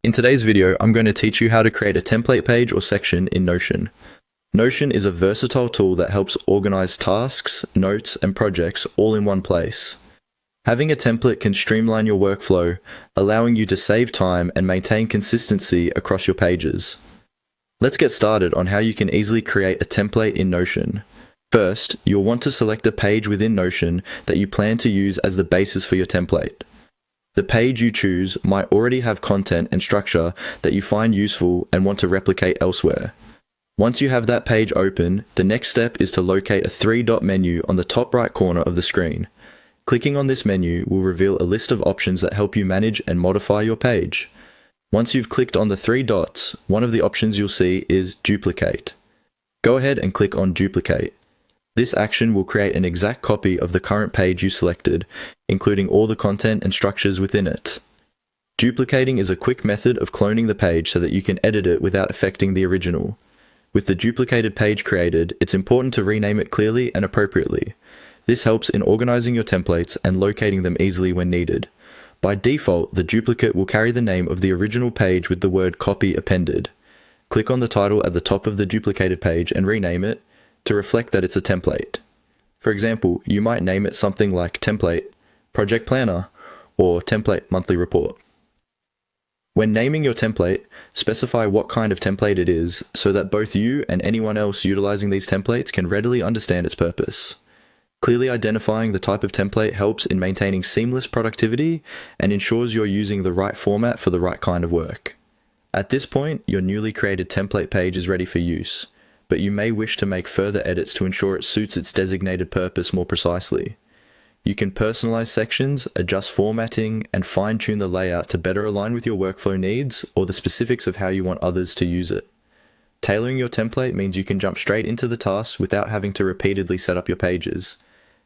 In today's video, I'm going to teach you how to create a template page or section in Notion. Notion is a versatile tool that helps organize tasks, notes, and projects all in one place. Having a template can streamline your workflow, allowing you to save time and maintain consistency across your pages. Let's get started on how you can easily create a template in Notion. First, you'll want to select a page within Notion that you plan to use as the basis for your template. The page you choose might already have content and structure that you find useful and want to replicate elsewhere. Once you have that page open, the next step is to locate a three-dot menu on the top right corner of the screen. Clicking on this menu will reveal a list of options that help you manage and modify your page. Once you've clicked on the three dots, one of the options you'll see is Duplicate. Go ahead and click on Duplicate. This action will create an exact copy of the current page you selected, including all the content and structures within it. Duplicating is a quick method of cloning the page so that you can edit it without affecting the original. With the duplicated page created, it's important to rename it clearly and appropriately. This helps in organizing your templates and locating them easily when needed. By default, the duplicate will carry the name of the original page with the word copy appended. Click on the title at the top of the duplicated page and rename it to reflect that it's a template. For example, you might name it something like Template, Project Planner, or Template Monthly Report. When naming your template, specify what kind of template it is so that both you and anyone else utilizing these templates can readily understand its purpose. Clearly identifying the type of template helps in maintaining seamless productivity and ensures you're using the right format for the right kind of work. At this point, your newly created template page is ready for use, but you may wish to make further edits to ensure it suits its designated purpose more precisely. You can personalize sections, adjust formatting, and fine-tune the layout to better align with your workflow needs or the specifics of how you want others to use it. Tailoring your template means you can jump straight into the tasks without having to repeatedly set up your pages.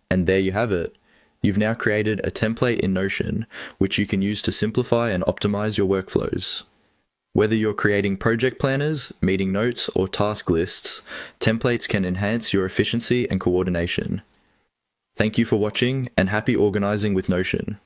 And there you have it. You've now created a template in Notion, which you can use to simplify and optimize your workflows. Whether you're creating project planners, meeting notes, or task lists, templates can enhance your efficiency and coordination. Thank you for watching, and happy organizing with Notion.